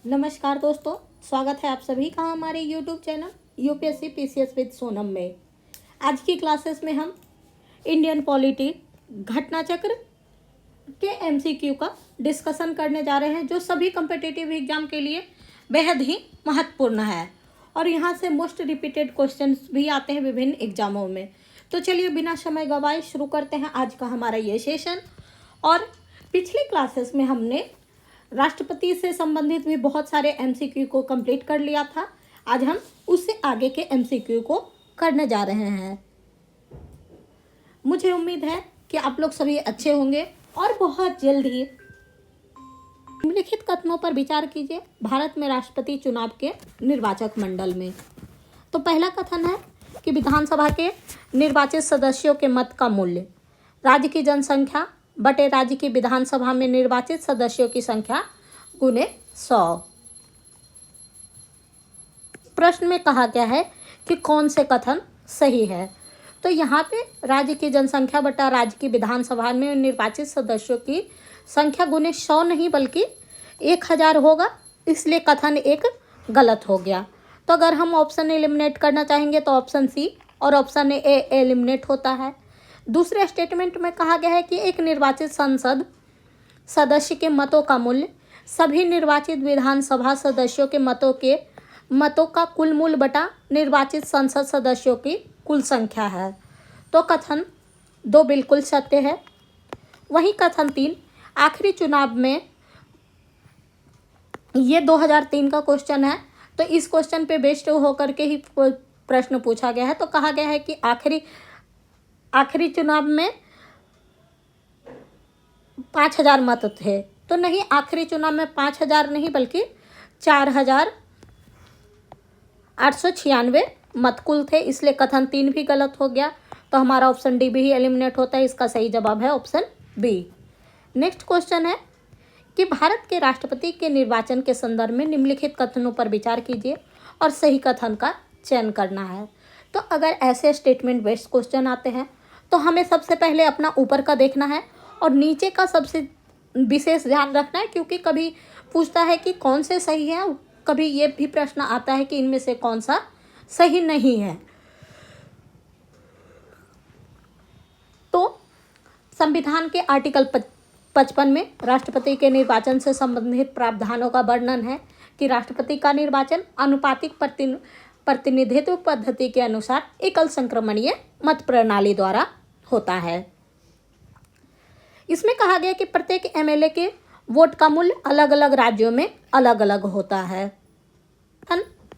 नमस्कार दोस्तों, स्वागत है आप सभी का हमारे YouTube channel UPSC PCS with Sonam में। आज की क्लासेस में हम इंडियन पॉलिटी घटना चक्र के एमसीक्यू का डिस्कशन करने जा रहे हैं, जो सभी कम्पिटिटिव एग्जाम के लिए बेहद ही महत्वपूर्ण है और यहाँ से मोस्ट रिपीटेड क्वेश्चंस भी आते हैं विभिन्न एग्जामों में। तो चलिए बिना समय गवाए शुरू करते हैं आज का हमारा ये सेशन। और पिछली क्लासेस में हमने राष्ट्रपति से संबंधित भी बहुत सारे एमसीक्यू को कंप्लीट कर लिया था। आज हम उससे आगे के एमसीक्यू को करने जा रहे हैं। मुझे उम्मीद है कि आप लोग सभी अच्छे होंगे और बहुत जल्द ही निम्नलिखित कथनों पर विचार कीजिए भारत में राष्ट्रपति चुनाव के निर्वाचक मंडल में। तो पहला कथन है कि विधानसभा के निर्वाचित सदस्यों के मत का मूल्य राज्य की जनसंख्या बटे राज्य की विधानसभा में निर्वाचित सदस्यों की संख्या गुने 100। प्रश्न में कहा गया है कि कौन से कथन सही है। तो यहाँ पे राज्य की जनसंख्या बटा राज्य की विधानसभा में निर्वाचित सदस्यों की संख्या गुने 100 नहीं बल्कि 1000 होगा, इसलिए कथन एक गलत हो गया। तो अगर हम ऑप्शन एलिमिनेट करना चाहेंगे तो ऑप्शन सी और ऑप्शन ए एलिमिनेट होता है। दूसरे स्टेटमेंट में कहा गया है कि एक निर्वाचित संसद सदस्य के मतों का मूल्य सभी निर्वाचित विधानसभा सदस्यों के मतों का कुल मूल्य बटा निर्वाचित संसद सदस्यों की कुल संख्या है। तो कथन 2 बिल्कुल सत्य है। वहीं कथन 3 आखिरी चुनाव में, ये 2003 का क्वेश्चन है, तो इस क्वेश्चन पे बेस्ड होकर के ही प्रश्न पूछा गया है। तो कहा गया है कि आखिरी चुनाव में 5000 मत थे। तो नहीं, आखिरी चुनाव में 5000 नहीं बल्कि 4896 मत कुल थे, इसलिए कथन 3 भी गलत हो गया। तो हमारा ऑप्शन डी भी एलिमिनेट होता है। इसका सही जवाब है ऑप्शन बी। नेक्स्ट क्वेश्चन है कि भारत के राष्ट्रपति के निर्वाचन के संदर्भ में निम्नलिखित कथनों पर विचार कीजिए और सही कथन का चयन करना है। तो अगर ऐसे स्टेटमेंट बेस्ड क्वेश्चन आते हैं तो हमें सबसे पहले अपना ऊपर का देखना है और नीचे का सबसे विशेष ध्यान रखना है, क्योंकि कभी पूछता है कि कौन से सही है, कभी ये भी प्रश्न आता है कि इनमें से कौन सा सही नहीं है। तो संविधान के आर्टिकल 55 में राष्ट्रपति के निर्वाचन से संबंधित प्रावधानों का वर्णन है कि राष्ट्रपति का निर्वाचन अनुपातिक प्रतिनिधित्व पद्धति के अनुसार एकल संक्रमणीय मत प्रणाली द्वारा होता है। इसमें कहा गया कि प्रत्येक एमएलए के वोट का मूल्य अलग अलग राज्यों में अलग अलग होता है।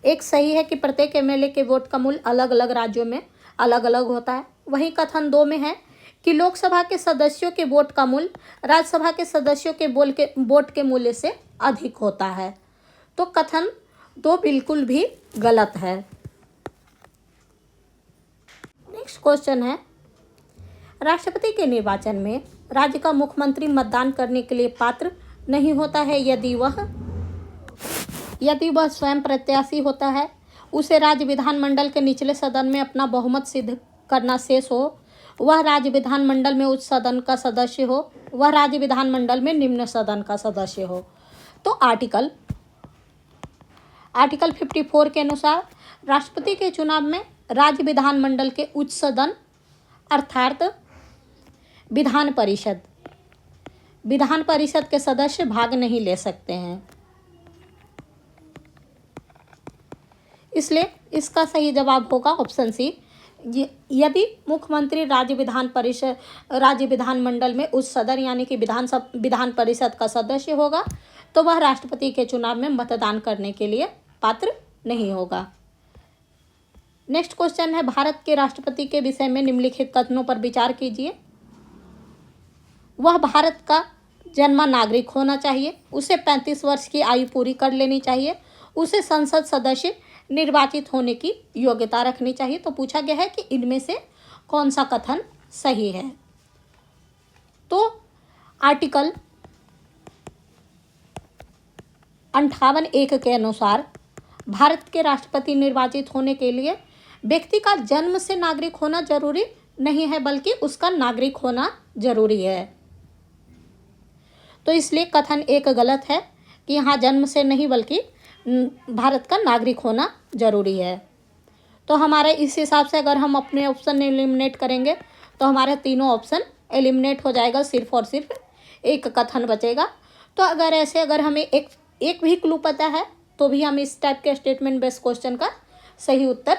एक सही है कि प्रत्येक एमएलए के वोट का मूल्य अलग अलग राज्यों में अलग अलग होता है। वहीं कथन 2 में है कि लोकसभा के सदस्यों के वोट का मूल्य राज्यसभा के सदस्यों के वोट के मूल्य से अधिक होता है। तो कथन 2 बिल्कुल भी गलत है। नेक्स्ट क्वेश्चन है, राष्ट्रपति के निर्वाचन में राज्य का मुख्यमंत्री मतदान करने के लिए पात्र नहीं होता है यदि वह स्वयं प्रत्याशी होता है, उसे राज्य विधानमंडल के निचले सदन में अपना बहुमत सिद्ध करना शेष हो, वह राज्य विधानमंडल में उच्च सदन का सदस्य हो, वह राज्य विधानमंडल में निम्न सदन का सदस्य हो। तो आर्टिकल 54 के अनुसार राष्ट्रपति के चुनाव में राज्य विधानमंडल के उच्च सदन अर्थात विधान परिषद के सदस्य भाग नहीं ले सकते हैं। इसलिए इसका सही जवाब होगा ऑप्शन सी। यदि मुख्यमंत्री राज्य विधानमंडल में उच्च सदन यानी कि विधान परिषद का सदस्य होगा तो वह राष्ट्रपति के चुनाव में मतदान करने के लिए पात्र नहीं होगा। नेक्स्ट क्वेश्चन है, भारत के राष्ट्रपति के विषय में निम्नलिखित कथनों पर विचार कीजिए। वह भारत का जन्मा नागरिक होना चाहिए, उसे 35 वर्ष की आयु पूरी कर लेनी चाहिए, उसे संसद सदस्य निर्वाचित होने की योग्यता रखनी चाहिए। तो पूछा गया है कि इनमें से कौन सा कथन सही है। तो आर्टिकल 58(1) के अनुसार भारत के राष्ट्रपति निर्वाचित होने के लिए व्यक्ति का जन्म से नागरिक होना जरूरी नहीं है बल्कि उसका नागरिक होना जरूरी है। तो इसलिए कथन 1 गलत है। कि यहाँ जन्म से नहीं बल्कि भारत का नागरिक होना जरूरी है। तो हमारे इस हिसाब से अगर हम अपने ऑप्शन एलिमिनेट करेंगे तो हमारे तीनों ऑप्शन एलिमिनेट हो जाएगा, सिर्फ और सिर्फ एक कथन बचेगा। तो अगर हमें एक भी क्लू पता है तो भी हम इस टाइप के स्टेटमेंट बेस्ड क्वेश्चन का सही उत्तर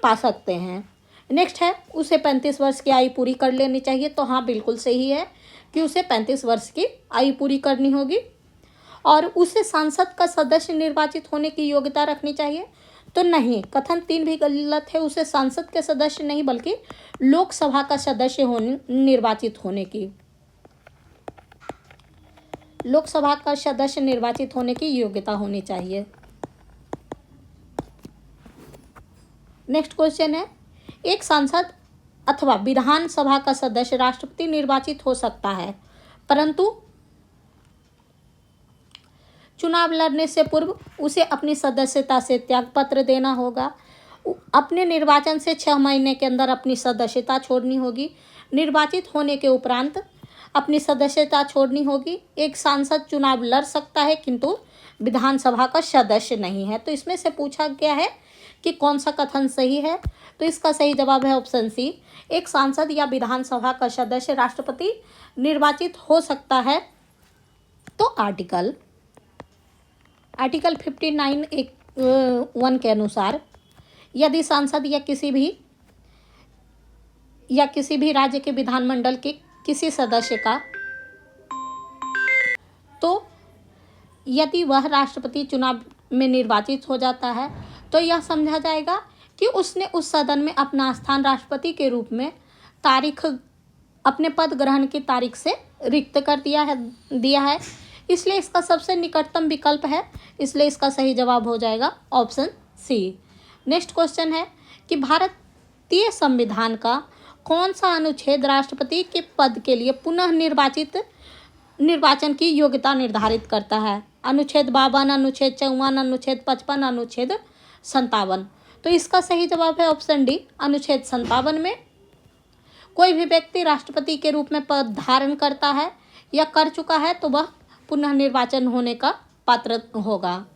पा सकते हैं। नेक्स्ट है, उसे 35 वर्ष की आयु पूरी कर लेनी चाहिए। तो हाँ, बिल्कुल सही है कि उसे 35 वर्ष की आयु पूरी करनी होगी। और उसे सांसद का सदस्य निर्वाचित होने की योग्यता रखनी चाहिए। तो नहीं, कथन 3 भी गलत है। उसे सांसद के सदस्य नहीं बल्कि लोकसभा का सदस्य निर्वाचित होने की योग्यता होनी चाहिए। नेक्स्ट क्वेश्चन है, एक सांसद अथवा विधानसभा का सदस्य राष्ट्रपति निर्वाचित हो सकता है, परंतु चुनाव लड़ने से पूर्व उसे अपनी सदस्यता से त्यागपत्र देना होगा। अपने निर्वाचन से 6 महीने के अंदर अपनी सदस्यता छोड़नी होगी। निर्वाचित होने के उपरांत अपनी सदस्यता छोड़नी होगी। एक सांसद चुनाव लड़ सकता है किंतु विधानसभा का सदस्य नहीं है। तो इसमें से पूछा गया है कि कौन सा कथन सही है। तो इसका सही जवाब है ऑप्शन सी, एक सांसद या विधानसभा का सदस्य राष्ट्रपति निर्वाचित हो सकता है। तो आर्टिकल 59(1) के अनुसार यदि सांसद या किसी भी राज्य के विधानमंडल के किसी सदस्य का, तो यदि वह राष्ट्रपति चुनाव में निर्वाचित हो जाता है तो यह समझा जाएगा कि उसने उस सदन में अपना स्थान राष्ट्रपति के रूप में अपने पद ग्रहण की तारीख से रिक्त कर दिया है। इसलिए इसका सबसे निकटतम विकल्प है, इसलिए इसका सही जवाब हो जाएगा ऑप्शन सी। नेक्स्ट क्वेश्चन है कि भारतीय संविधान का कौन सा अनुच्छेद राष्ट्रपति के पद के लिए पुनः निर्वाचन की योग्यता निर्धारित करता है। अनुच्छेद 52, अनुच्छेद 54, अनुच्छेद 55, अनुच्छेद 57। तो इसका सही जवाब है ऑप्शन डी, अनुच्छेद 57 में कोई भी व्यक्ति राष्ट्रपति के रूप में पद धारण करता है या कर चुका है तो वह पुनः निर्वाचन होने का पात्र होगा।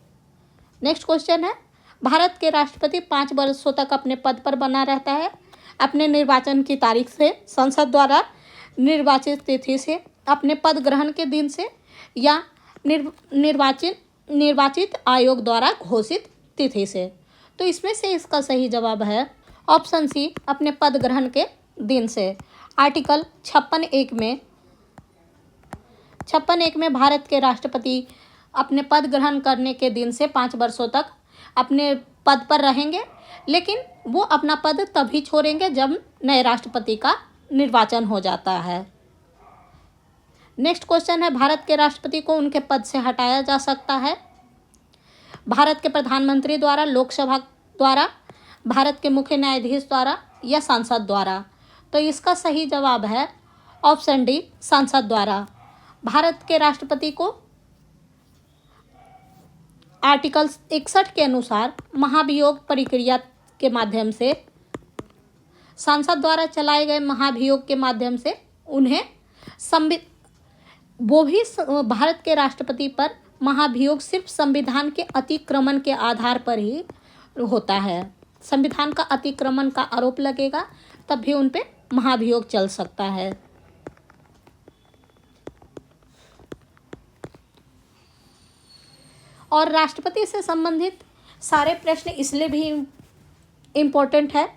नेक्स्ट क्वेश्चन है, भारत के राष्ट्रपति 5 वर्षों तक अपने पद पर बना रहता है अपने निर्वाचन की तारीख से, संसद द्वारा निर्वाचित तिथि से, अपने पद ग्रहण के दिन से या निर्वाचित आयोग द्वारा घोषित तिथि से। तो इसमें से इसका सही जवाब है ऑप्शन सी, अपने पद ग्रहण के दिन से। आर्टिकल 56(1) में भारत के राष्ट्रपति अपने पद ग्रहण करने के दिन से 5 वर्षों तक अपने पद पर रहेंगे, लेकिन वो अपना पद तभी छोड़ेंगे जब नए राष्ट्रपति का निर्वाचन हो जाता है। नेक्स्ट क्वेश्चन है, भारत के राष्ट्रपति को उनके पद से हटाया जा सकता है भारत के प्रधानमंत्री द्वारा, लोकसभा द्वारा, भारत के मुख्य न्यायाधीश द्वारा या सांसद द्वारा। तो इसका सही जवाब है ऑप्शन डी, सांसद द्वारा। भारत के राष्ट्रपति को आर्टिकल 61 के अनुसार महाभियोग प्रक्रिया के माध्यम से, सांसद द्वारा चलाए गए महाभियोग के माध्यम से उन्हें भारत के राष्ट्रपति पर महाभियोग सिर्फ संविधान के अतिक्रमण के आधार पर ही होता है। संविधान का अतिक्रमण का आरोप लगेगा तब भी उन पे महाभियोग चल सकता है। और राष्ट्रपति से संबंधित सारे प्रश्न इसलिए भी इम्पोर्टेंट है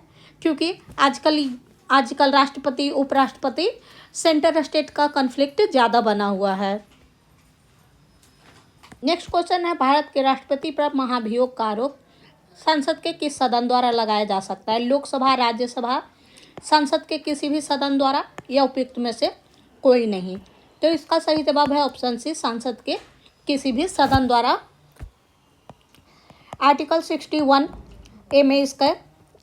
क्योंकि आजकल राष्ट्रपति, उपराष्ट्रपति, सेंटर स्टेट का कॉन्फ्लिक्ट ज़्यादा बना हुआ है। नेक्स्ट क्वेश्चन है, भारत के राष्ट्रपति पर महाभियोग का आरोप संसद के किस सदन द्वारा लगाया जा सकता है। लोकसभा, राज्यसभा, संसद के किसी भी सदन द्वारा या उपयुक्त में से कोई नहीं। तो इसका सही जवाब है ऑप्शन सी, संसद के किसी भी सदन द्वारा। आर्टिकल 61(a) में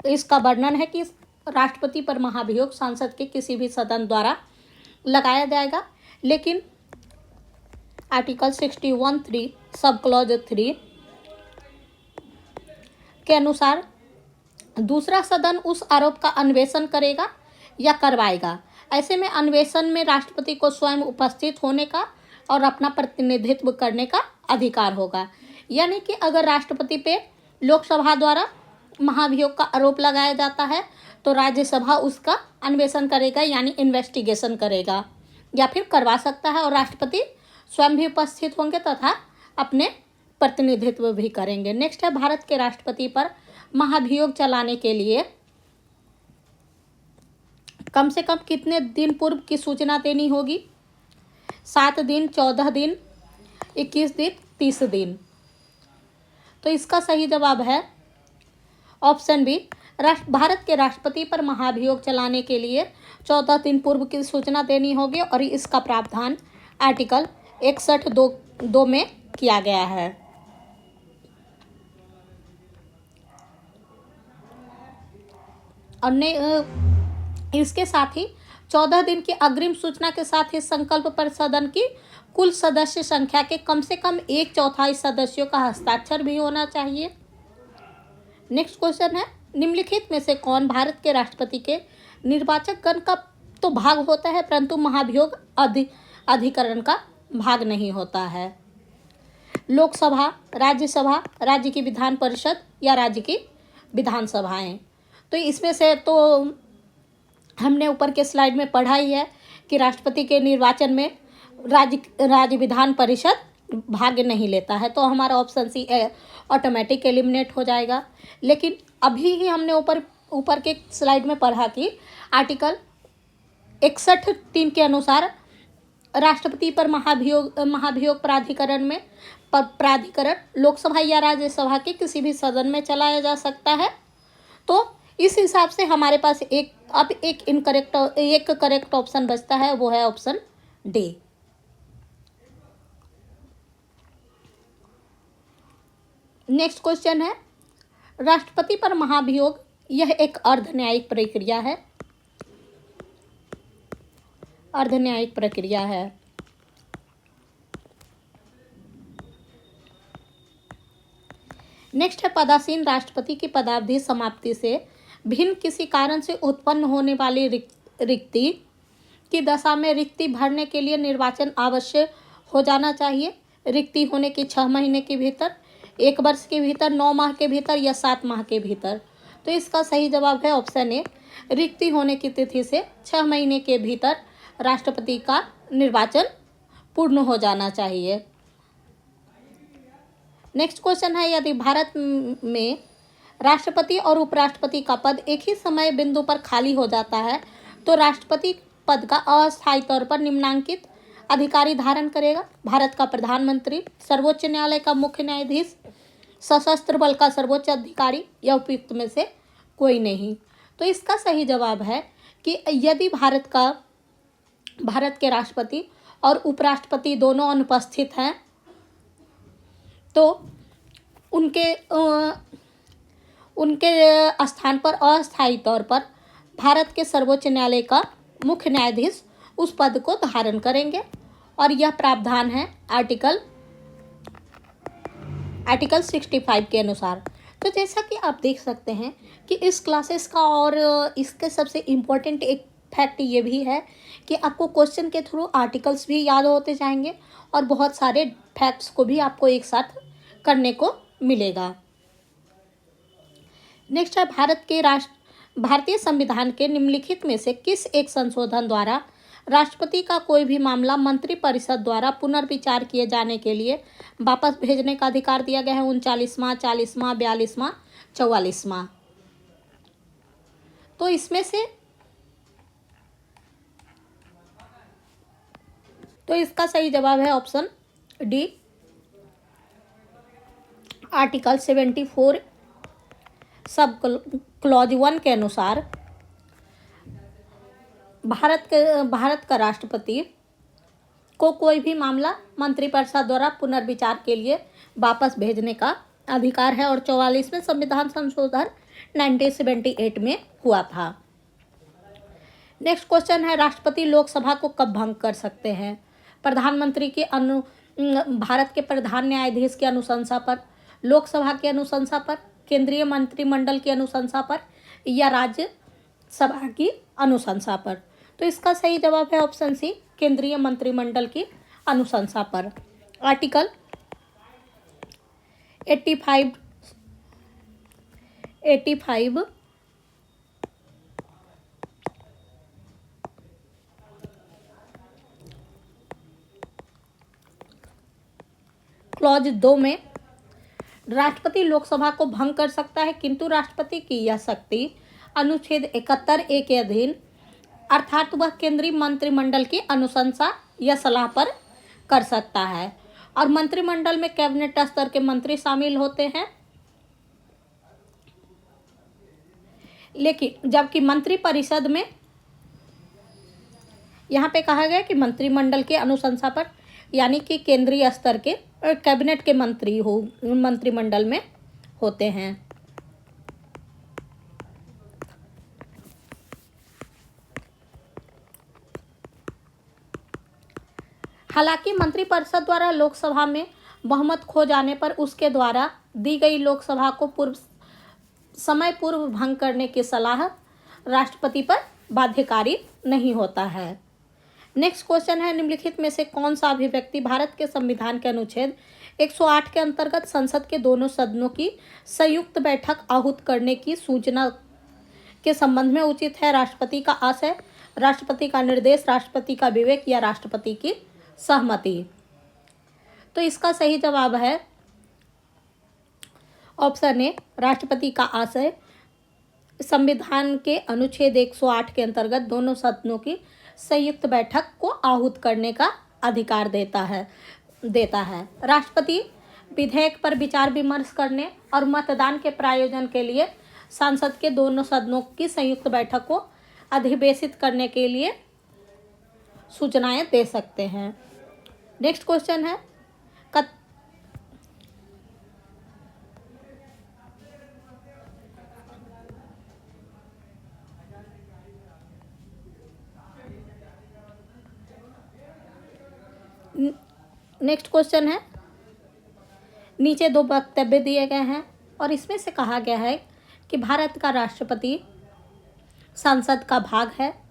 इसका वर्णन है कि राष्ट्रपति पर महाभियोग संसद के किसी भी सदन द्वारा लगाया जाएगा, लेकिन आर्टिकल 61(3) सब क्लॉज 3 के अनुसार दूसरा सदन उस आरोप का अन्वेषण करेगा या करवाएगा। ऐसे में अन्वेषण में राष्ट्रपति को स्वयं उपस्थित होने का और अपना प्रतिनिधित्व करने का अधिकार होगा। यानी कि अगर राष्ट्रपति पे लोकसभा द्वारा महाभियोग का आरोप लगाया जाता है तो राज्यसभा उसका अन्वेषण करेगा, यानी इन्वेस्टिगेशन करेगा या फिर करवा सकता है, और राष्ट्रपति स्वयं भी उपस्थित होंगे तथा अपने प्रतिनिधित्व भी करेंगे। नेक्स्ट है, भारत के राष्ट्रपति पर महाभियोग चलाने के लिए कम से कम कितने दिन पूर्व की सूचना देनी होगी? 7 दिन, 14 दिन, 21 दिन, 30 दिन। तो इसका सही जवाब है ऑप्शन बी, भारत के राष्ट्रपति पर महाभियोग चलाने के लिए 14 दिन पूर्व की सूचना देनी होगी, और इसका प्रावधान आर्टिकल 61(2) में किया गया है। और इसके साथ ही 14 दिन की अग्रिम सूचना के साथ ही संकल्प पर सदन की कुल सदस्य संख्या के कम से कम 1/4 सदस्यों का हस्ताक्षर भी होना चाहिए। नेक्स्ट क्वेश्चन है, निम्नलिखित में से कौन भारत के राष्ट्रपति के निर्वाचक गण का तो भाग होता है परंतु महाभियोग अधिकरण का भाग नहीं होता है? लोकसभा, राज्यसभा, राज्य की विधान परिषद या राज्य की विधानसभाएं। तो इसमें से तो हमने ऊपर के स्लाइड में पढ़ा ही है कि राष्ट्रपति के निर्वाचन में राज्य विधान परिषद भाग नहीं लेता है, तो हमारा ऑप्शन सी ऑटोमेटिक एलिमिनेट हो जाएगा। लेकिन अभी ही हमने ऊपर के स्लाइड में पढ़ा कि आर्टिकल 61(3) के अनुसार राष्ट्रपति पर महाभियोग प्राधिकरण लोकसभा या राज्यसभा के किसी भी सदन में चलाया जा सकता है। तो इस हिसाब से हमारे पास एक करेक्ट ऑप्शन बचता है, वो है ऑप्शन डी। नेक्स्ट क्वेश्चन है, राष्ट्रपति पर महाभियोग यह एक अर्धन्यायिक प्रक्रिया है। अर्धन्यायिक प्रक्रिया है। नेक्स्ट है, पदासीन राष्ट्रपति की पदावधि समाप्ति से भिन्न किसी कारण से उत्पन्न होने वाली रिक्ति की दशा में रिक्ति भरने के लिए निर्वाचन अवश्य हो जाना चाहिए। रिक्ति होने के 6 महीने के भीतर, 1 वर्ष के भीतर, 9 माह के भीतर या 7 माह के भीतर। तो इसका सही जवाब है ऑप्शन ए, रिक्ति होने की तिथि से 6 महीने के भीतर राष्ट्रपति का निर्वाचन पूर्ण हो जाना चाहिए। नेक्स्ट क्वेश्चन है, यदि भारत में राष्ट्रपति और उपराष्ट्रपति का पद एक ही समय बिंदु पर खाली हो जाता है तो राष्ट्रपति पद का अस्थायी तौर पर निम्नांकित अधिकारी धारण करेगा? भारत का प्रधानमंत्री, सर्वोच्च न्यायालय का मुख्य न्यायाधीश, सशस्त्र बल का सर्वोच्च अधिकारी या उपयुक्त में से कोई नहीं। तो इसका सही जवाब है कि यदि भारत के राष्ट्रपति और उपराष्ट्रपति दोनों अनुपस्थित हैं तो उनके स्थान पर अस्थायी तौर पर भारत के सर्वोच्च न्यायालय का मुख्य न्यायाधीश उस पद को धारण करेंगे, और यह प्रावधान है आर्टिकल 65 के अनुसार। तो जैसा कि आप देख सकते हैं कि इस क्लासेस का और इसके सबसे इम्पोर्टेंट एक फैक्ट ये भी है कि आपको क्वेश्चन के थ्रू आर्टिकल्स भी याद होते जाएंगे और बहुत सारे फैक्ट्स को भी आपको एक साथ करने को मिलेगा। नेक्स्ट है, भारतीय संविधान के निम्नलिखित में से किस एक संशोधन द्वारा राष्ट्रपति का कोई भी मामला मंत्रिपरिषद द्वारा पुनर्विचार किए जाने के लिए वापस भेजने का अधिकार दिया गया है? 39वां, 40वां, 42वां, 44वां। तो इसमें से तो इसका सही जवाब है option D, article 74 sub clause 1 के अनुसार भारत का राष्ट्रपति को कोई भी मामला मंत्रिपरिषद द्वारा पुनर्विचार के लिए वापस भेजने का अधिकार है, और 44वें संविधान संशोधन 1978 में हुआ था। नेक्स्ट क्वेश्चन है, राष्ट्रपति लोकसभा को कब भंग कर सकते हैं? प्रधानमंत्री के भारत के प्रधान न्यायाधीश की अनुशंसा पर, लोकसभा की अनुशंसा पर, केंद्रीय मंत्रिमंडल की अनुशंसा पर या राज्यसभा की अनुशंसा पर? तो इसका सही जवाब है ऑप्शन सी, केंद्रीय मंत्रिमंडल की अनुशंसा पर। आर्टिकल 85 क्लॉज 2 में राष्ट्रपति लोकसभा को भंग कर सकता है, किंतु राष्ट्रपति की यह शक्ति अनुच्छेद 71A के अधीन अर्थात वह केंद्रीय मंत्रिमंडल की अनुशंसा या सलाह पर कर सकता है। और मंत्रिमंडल में कैबिनेट स्तर के मंत्री शामिल होते हैं, लेकिन जबकि मंत्रिपरिषद में यहाँ पे कहा गया कि मंत्रिमंडल की अनुशंसा पर, यानी कि केंद्रीय स्तर के और कैबिनेट के मंत्रिमंडल में होते हैं। हालांकि मंत्रिपरिषद द्वारा लोकसभा में बहुमत खो जाने पर उसके द्वारा दी गई लोकसभा को समय पूर्व भंग करने की सलाह राष्ट्रपति पर बाध्यकारी नहीं होता है। नेक्स्ट क्वेश्चन है, निम्नलिखित में से कौन सा अभिव्यक्ति भारत के संविधान के अनुच्छेद 108 के अंतर्गत संसद के दोनों सदनों की संयुक्त बैठक आहूत करने की सूचना के संबंध में उचित है? राष्ट्रपति का आशय, राष्ट्रपति का निर्देश, राष्ट्रपति का विवेक या राष्ट्रपति की सहमति? तो इसका सही जवाब है ऑप्शन ए, राष्ट्रपति का आशय संविधान के अनुच्छेद 108 के अंतर्गत दोनों सदनों की संयुक्त बैठक को आहूत करने का अधिकार देता है। राष्ट्रपति विधेयक पर विचार विमर्श करने और मतदान के प्रायोजन के लिए संसद के दोनों सदनों की संयुक्त बैठक को अधिवेशित करने के लिए सूचनाएं दे सकते हैं। नेक्स्ट क्वेश्चन है, नेक्स्ट क्वेश्चन है, नीचे दो वक्तव्य दिए गए हैं और इसमें से कहा गया है कि भारत का राष्ट्रपति संसद का भाग है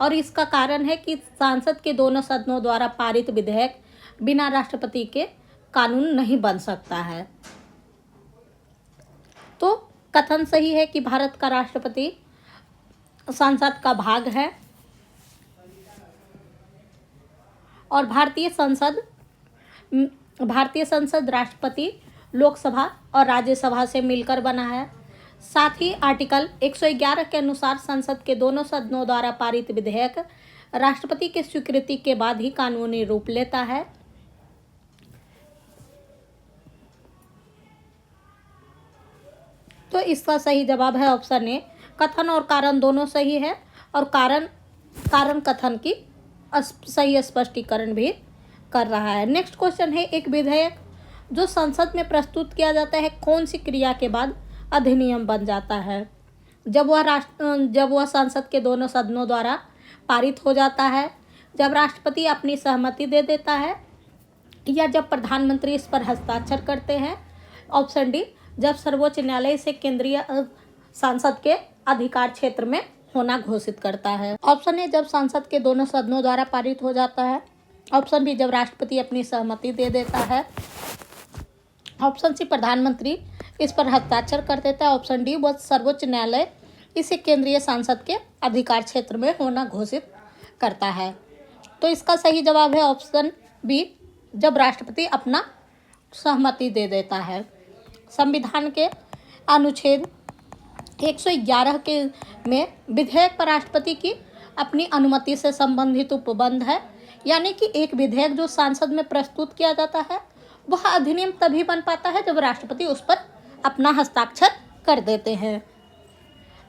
और इसका कारण है कि संसद के दोनों सदनों द्वारा पारित विधेयक बिना राष्ट्रपति के कानून नहीं बन सकता है। तो कथन सही है कि भारत का राष्ट्रपति संसद का भाग है और भारतीय संसद राष्ट्रपति, लोकसभा और राज्यसभा से मिलकर बना है। साथ ही आर्टिकल 111 के अनुसार संसद के दोनों सदनों द्वारा पारित विधेयक राष्ट्रपति की स्वीकृति के बाद ही कानूनी रूप लेता है। तो इसका सही जवाब है ऑप्शन ए, कथन और कारण दोनों सही है और कारण कथन की सही स्पष्टीकरण भी कर रहा है। नेक्स्ट क्वेश्चन है, एक विधेयक जो संसद में प्रस्तुत किया जाता है कौन सी क्रिया के बाद अधिनियम बन जाता है? जब वह संसद के दोनों सदनों द्वारा पारित हो जाता है, जब राष्ट्रपति अपनी सहमति दे देता है या जब प्रधानमंत्री इस पर हस्ताक्षर करते हैं। ऑप्शन डी, जब सर्वोच्च न्यायालय से केंद्रीय संसद के अधिकार क्षेत्र में होना घोषित करता है। ऑप्शन ए, जब संसद के दोनों सदनों द्वारा पारित हो जाता है। ऑप्शन बी, जब राष्ट्रपति अपनी सहमति दे देता है। ऑप्शन सी, प्रधानमंत्री इस पर हस्ताक्षर कर देता है। ऑप्शन डी, वह सर्वोच्च न्यायालय इसे केंद्रीय संसद के अधिकार क्षेत्र में होना घोषित करता है। तो इसका सही जवाब है ऑप्शन बी, जब राष्ट्रपति अपना सहमति दे देता है। संविधान के अनुच्छेद 111 के में विधेयक पर राष्ट्रपति की अपनी अनुमति से संबंधित उपबंध है, यानी कि एक विधेयक जो संसद में प्रस्तुत किया जाता है वह अधिनियम तभी बन पाता है जब राष्ट्रपति उस पर अपना हस्ताक्षर कर देते हैं।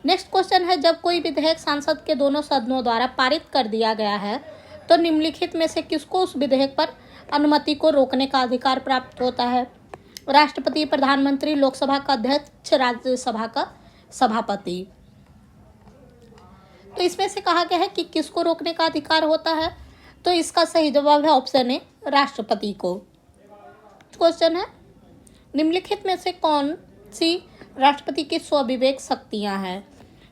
नेक्स्ट क्वेश्चन है, जब कोई विधेयक संसद के दोनों सदनों द्वारा पारित कर दिया गया है तो निम्नलिखित में से किसको उस विधेयक पर अनुमति को रोकने का अधिकार प्राप्त होता है? राष्ट्रपति, प्रधानमंत्री, लोकसभा का अध्यक्ष, राज्यसभा का सभापति। तो इसमें से कहा गया है कि किसको रोकने का अधिकार होता है, तो इसका सही जवाब है ऑप्शन ए, राष्ट्रपति को। क्वेश्चन है, निम्नलिखित में से कौन सी राष्ट्रपति की स्वविवेक शक्तियां हैं?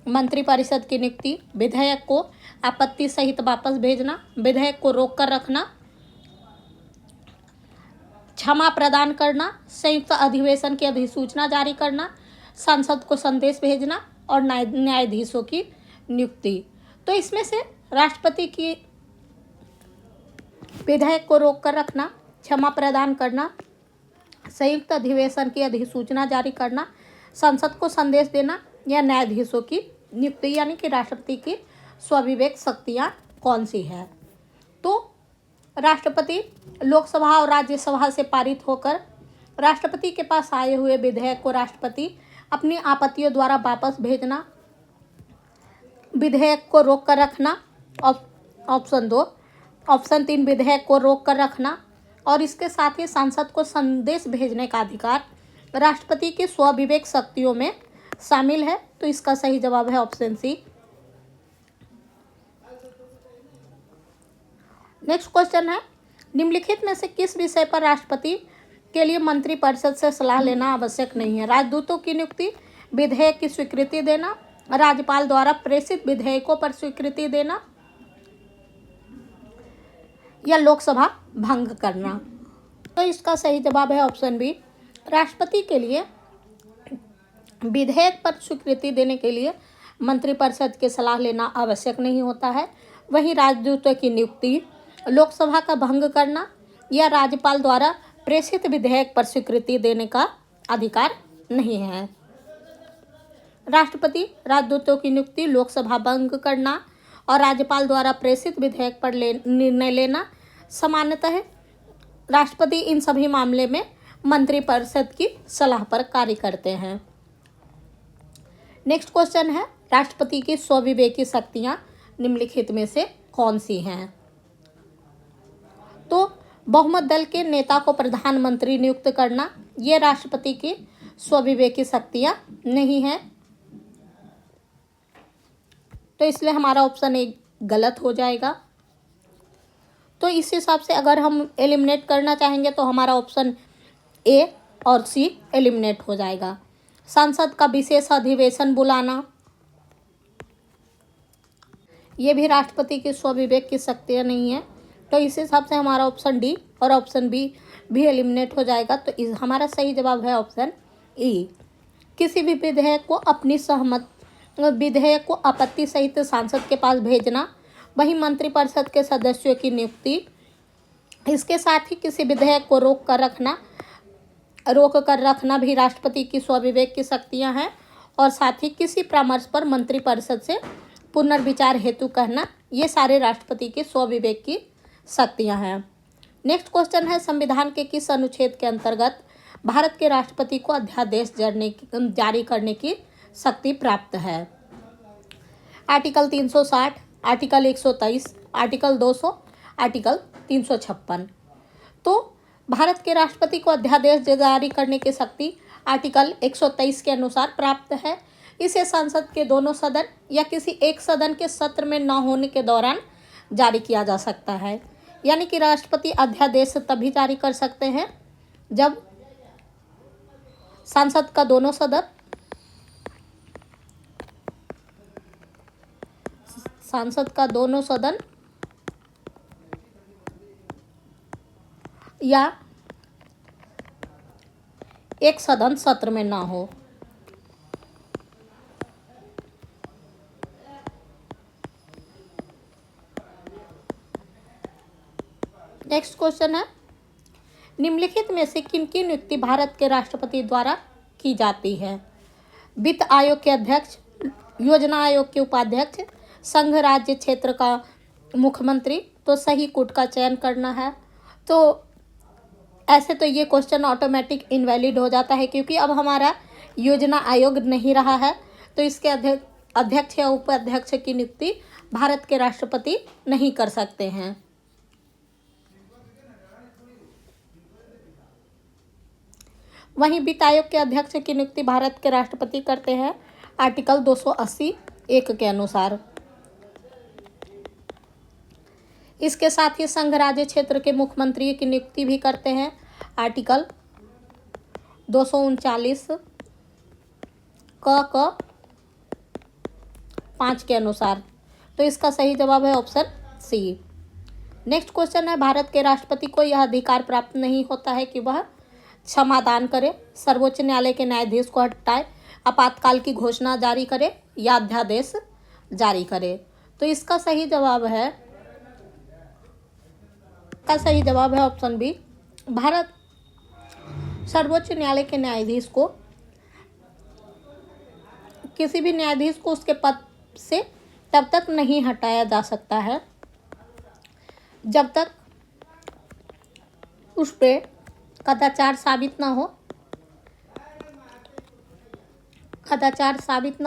मंत्रिपरिषद की नियुक्ति, विधेयक को आपत्ति सहित वापस भेजना, विधेयक को रोक कर रखना, क्षमा प्रदान करना, संयुक्त अधिवेशन की अधिसूचना जारी करना, सांसद को संदेश भेजना और न्यायाधीशों की नियुक्ति। तो इसमें से राष्ट्रपति की विधेयक को रोक कर रखना, क्षमा प्रदान करना, संयुक्त अधिवेशन की अधिसूचना जारी करना, संसद को संदेश देना या न्यायाधीशों की नियुक्ति, यानी कि राष्ट्रपति की स्वविवेक शक्तियाँ कौन सी है। तो राष्ट्रपति लोकसभा और राज्यसभा से पारित होकर राष्ट्रपति के पास आए हुए विधेयक को राष्ट्रपति अपनी आपत्तियों द्वारा वापस भेजना, विधेयक को रोक कर रखना, ऑप्शन 2। ऑप्शन 3 विधेयक को रोक कर रखना और इसके साथ ही सांसद को संदेश भेजने का अधिकार राष्ट्रपति की स्वविवेक शक्तियों में शामिल है। तो इसका सही जवाब है ऑप्शन सी। नेक्स्ट क्वेश्चन है, निम्नलिखित में से किस विषय पर राष्ट्रपति के लिए मंत्रिपरिषद से सलाह लेना आवश्यक नहीं है? राजदूतों की नियुक्ति, विधेयक की स्वीकृति देना, राज्यपाल द्वारा प्रेषित विधेयकों पर स्वीकृति देना या लोकसभा भंग करना। तो इसका सही जवाब है ऑप्शन बी। राष्ट्रपति के लिए विधेयक पर स्वीकृति देने के लिए मंत्रिपरिषद की सलाह लेना आवश्यक नहीं होता है। वहीं राजदूतों की नियुक्ति, लोकसभा का भंग करना या राज्यपाल द्वारा प्रेषित विधेयक पर स्वीकृति देने का अधिकार नहीं है। राष्ट्रपति राजदूतों की नियुक्ति, लोकसभा भंग करना और राज्यपाल द्वारा प्रेषित विधेयक पर निर्णय लेना सामान्यतः राष्ट्रपति इन सभी मामले में मंत्रिपरिषद की सलाह पर कार्य करते हैं। नेक्स्ट क्वेश्चन है, राष्ट्रपति की स्वविवेकी शक्तियां निम्नलिखित में से कौन सी हैं? तो बहुमत दल के नेता को प्रधानमंत्री नियुक्त करना, ये राष्ट्रपति की स्वविवेकी शक्तियां नहीं है। तो इसलिए हमारा ऑप्शन ए गलत हो जाएगा। तो इस हिसाब से अगर हम एलिमिनेट करना चाहेंगे तो हमारा ऑप्शन ए और सी एलिमिनेट हो जाएगा। संसद का विशेष अधिवेशन बुलाना, ये भी राष्ट्रपति की स्वविवेक की शक्तियाँ नहीं है। तो इस हिसाब से हमारा ऑप्शन डी और ऑप्शन बी भी एलिमिनेट हो जाएगा। तो हमारा सही जवाब है ऑप्शन ई। किसी भी विधेयक को आपत्ति सहित सांसद के पास भेजना, वहीं मंत्रिपरिषद के सदस्यों की नियुक्ति, इसके साथ ही किसी विधेयक को रोक कर रखना भी राष्ट्रपति की स्वविवेक की शक्तियां हैं। और साथ ही किसी परामर्श पर मंत्रिपरिषद से पुनर्विचार हेतु कहना, ये सारे राष्ट्रपति की स्वविवेक की शक्तियां हैं। नेक्स्ट क्वेश्चन है, संविधान के किस अनुच्छेद के अंतर्गत भारत के राष्ट्रपति को अध्यादेश जारी करने की शक्ति प्राप्त है? Article 360, article 123, article 200, article 356। तो भारत के राष्ट्रपति को अध्यादेश जारी करने की शक्ति आर्टिकल 123 के अनुसार प्राप्त है। इसे संसद के दोनों सदन या किसी एक सदन के सत्र में न होने के दौरान जारी किया जा सकता है। यानी कि राष्ट्रपति अध्यादेश तभी जारी कर सकते हैं जब संसद का दोनों सदन या एक सदन सत्र में ना हो। नेक्स्ट क्वेश्चन है, निम्नलिखित में से किनकी नियुक्ति भारत के राष्ट्रपति द्वारा की जाती है? वित्त आयोग के अध्यक्ष, योजना आयोग के उपाध्यक्ष, संघ राज्य क्षेत्र का मुख्यमंत्री। तो सही कूट का चयन करना है। तो ऐसे तो ये क्वेश्चन ऑटोमेटिक इनवैलिड हो जाता है, क्योंकि अब हमारा योजना आयोग नहीं रहा है। तो इसके अध्यक्ष या उपाध्यक्ष की नियुक्ति भारत के राष्ट्रपति नहीं कर सकते हैं। वहीं वित्त आयोग के अध्यक्ष की नियुक्ति भारत के राष्ट्रपति करते हैं आर्टिकल 280(1) के अनुसार। इसके साथ ही संघ राज्य क्षेत्र के मुख्यमंत्री की नियुक्ति भी करते हैं आर्टिकल 239 क 5 के अनुसार। तो इसका सही जवाब है ऑप्शन सी। नेक्स्ट क्वेश्चन है, भारत के राष्ट्रपति को यह अधिकार प्राप्त नहीं होता है कि वह क्षमादान करे, सर्वोच्च न्यायालय के न्यायाधीश को हटाए, आपातकाल की घोषणा जारी करे या अध्यादेश जारी करे। तो इसका सही जवाब है ऑप्शन बी। भारत सर्वोच्च न्यायालय के न्यायाधीश को, किसी भी न्यायाधीश को उसके पद से तब तक नहीं हटाया जा सकता है जब तक उस पे कदाचार साबित ना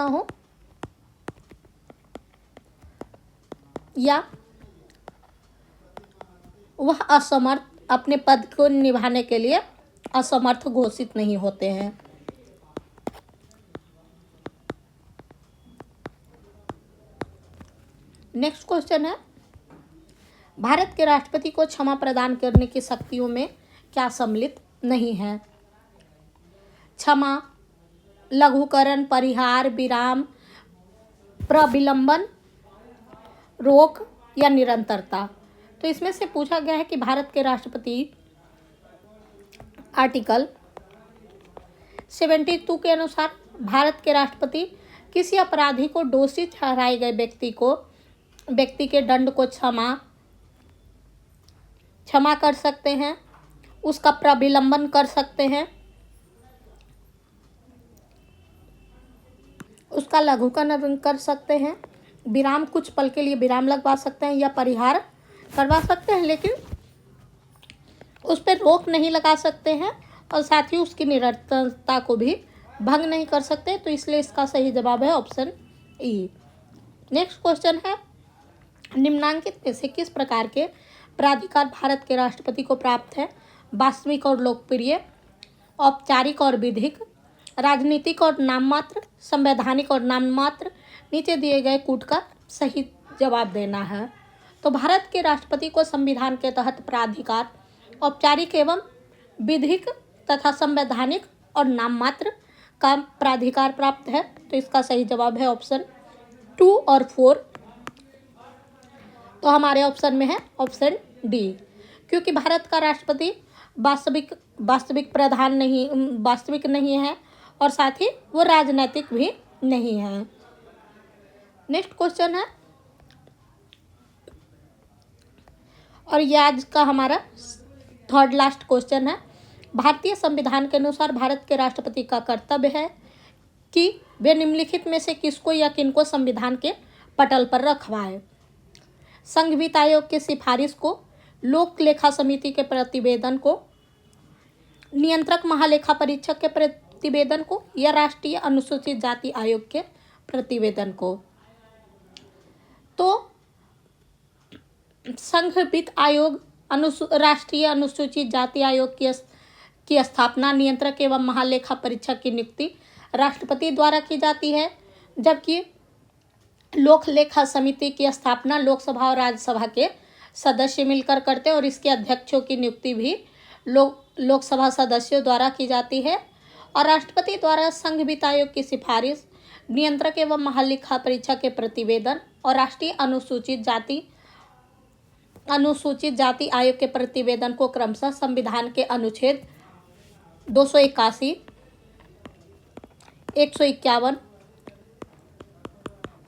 हो या वह असमर्थ, अपने पद को निभाने के लिए असमर्थ घोषित नहीं होते हैं। नेक्स्ट क्वेश्चन है, भारत के राष्ट्रपति को क्षमा प्रदान करने की शक्तियों में क्या सम्मिलित नहीं है? क्षमा, लघुकरण, परिहार, विराम, प्रविलंबन, रोक या निरंतरता। तो इसमें से पूछा गया है कि भारत के राष्ट्रपति आर्टिकल 72 के अनुसार भारत के राष्ट्रपति किसी अपराधी को दोषी ठहराए गए व्यक्ति के दंड को क्षमा कर सकते हैं, उसका प्रविलंबन कर सकते हैं, उसका लघुकरण कर सकते हैं, विराम, कुछ पल के लिए विराम लगवा सकते हैं या परिहार करवा सकते हैं, लेकिन उस पर रोक नहीं लगा सकते हैं और साथ ही उसकी निरंतरता को भी भंग नहीं कर सकते। तो इसलिए इसका सही जवाब है ऑप्शन ई। नेक्स्ट क्वेश्चन है, निम्नांकित में से किस प्रकार के प्राधिकार भारत के राष्ट्रपति को प्राप्त है? वास्तविक और लोकप्रिय, औपचारिक और विधिक, राजनीतिक और नाममात्र, संवैधानिक और नाममात्र। नीचे दिए गए कूट का सही जवाब देना है। तो भारत के राष्ट्रपति को संविधान के तहत प्राधिकार औपचारिक एवं विधिक तथा संवैधानिक और नाममात्र का प्राधिकार प्राप्त है। तो इसका सही जवाब है ऑप्शन 2 और 4। तो हमारे ऑप्शन में है ऑप्शन डी, क्योंकि भारत का राष्ट्रपति वास्तविक नहीं है और साथ ही वो राजनीतिक भी नहीं है। नेक्स्ट क्वेश्चन है, और ये आज का हमारा थर्ड लास्ट क्वेश्चन है, भारतीय संविधान के अनुसार भारत के राष्ट्रपति का कर्तव्य है कि वे निम्नलिखित में से किसको या किनको संविधान के पटल पर रखवाए? संघ वित्त आयोग की सिफारिश को, लोक लेखा समिति के प्रतिवेदन को, नियंत्रक महालेखा परीक्षक के प्रतिवेदन को या राष्ट्रीय अनुसूचित जाति आयोग के प्रतिवेदन को? तो संघ वित्त आयोग राष्ट्रीय अनुसूचित जाति आयोग की स्थापना, नियंत्रक एवं महालेखा परीक्षक की नियुक्ति राष्ट्रपति द्वारा की जाती है, जबकि लोक लेखा समिति की स्थापना लोकसभा और राज्यसभा के सदस्य मिलकर करते हैं और इसके अध्यक्षों की नियुक्ति भी लोकसभा सदस्यों द्वारा की जाती है। और राष्ट्रपति द्वारा संघ वित्त आयोग की सिफारिश, नियंत्रक एवं महालेखा परीक्षक के प्रतिवेदन और राष्ट्रीय अनुसूचित जाति आयोग के प्रतिवेदन को क्रमशः संविधान के अनुच्छेद 281, 151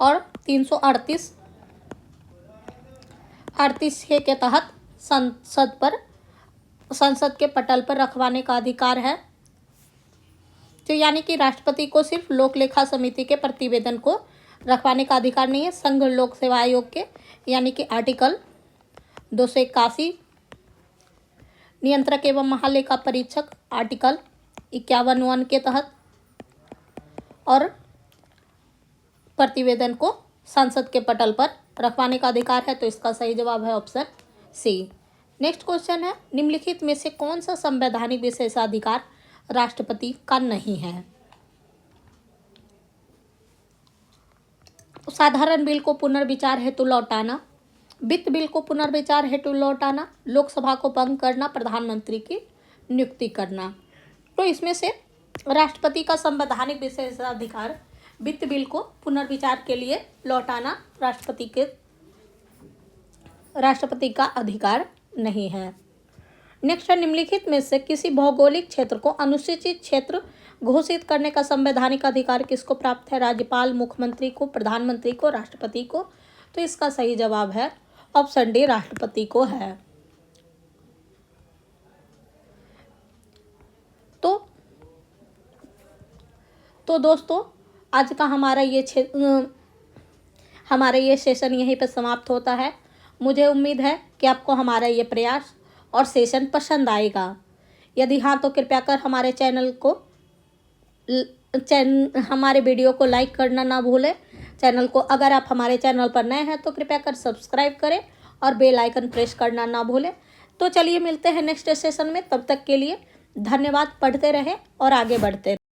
और 338 के तहत संसद के पटल पर रखवाने का अधिकार है। तो यानी कि राष्ट्रपति को सिर्फ लोक लेखा समिति के प्रतिवेदन को रखवाने का अधिकार नहीं है। संघ लोक सेवा आयोग के यानी कि आर्टिकल 281, नियंत्रक एवं महालेखा परीक्षक आर्टिकल 51(1) के तहत और प्रतिवेदन को संसद के पटल पर रखवाने का अधिकार है। तो इसका सही जवाब है ऑप्शन सी। नेक्स्ट क्वेश्चन है, निम्नलिखित में से कौन सा संवैधानिक विशेषाधिकार राष्ट्रपति का नहीं है? साधारण बिल को पुनर्विचार हेतु लौटाना, वित्त बिल को पुनर्विचार हेतु लौटाना, लोकसभा को भंग करना, प्रधानमंत्री की नियुक्ति करना। तो इसमें से राष्ट्रपति का संवैधानिक विशेषाधिकार वित्त बिल को पुनर्विचार के लिए लौटाना राष्ट्रपति का अधिकार नहीं है। नेक्स्ट है, निम्नलिखित में से किसी भौगोलिक क्षेत्र को अनुसूचित क्षेत्र घोषित करने का संवैधानिक अधिकार किसको प्राप्त है? राज्यपाल, मुख्यमंत्री को, प्रधानमंत्री को, राष्ट्रपति को? तो इसका सही जवाब है ऑप्शन डी, राष्ट्रपति को है। तो दोस्तों, आज का हमारा ये सेशन यहीं पर समाप्त होता है। मुझे उम्मीद है कि आपको हमारा ये प्रयास और सेशन पसंद आएगा। यदि हाँ तो कृपया कर हमारे वीडियो को लाइक करना ना भूलें। चैनल को, अगर आप हमारे चैनल पर नए हैं तो कृपया कर सब्सक्राइब करें और बेल आइकन प्रेस करना ना भूलें। तो चलिए मिलते हैं नेक्स्ट सेशन में, तब तक के लिए धन्यवाद। पढ़ते रहें और आगे बढ़ते रहें।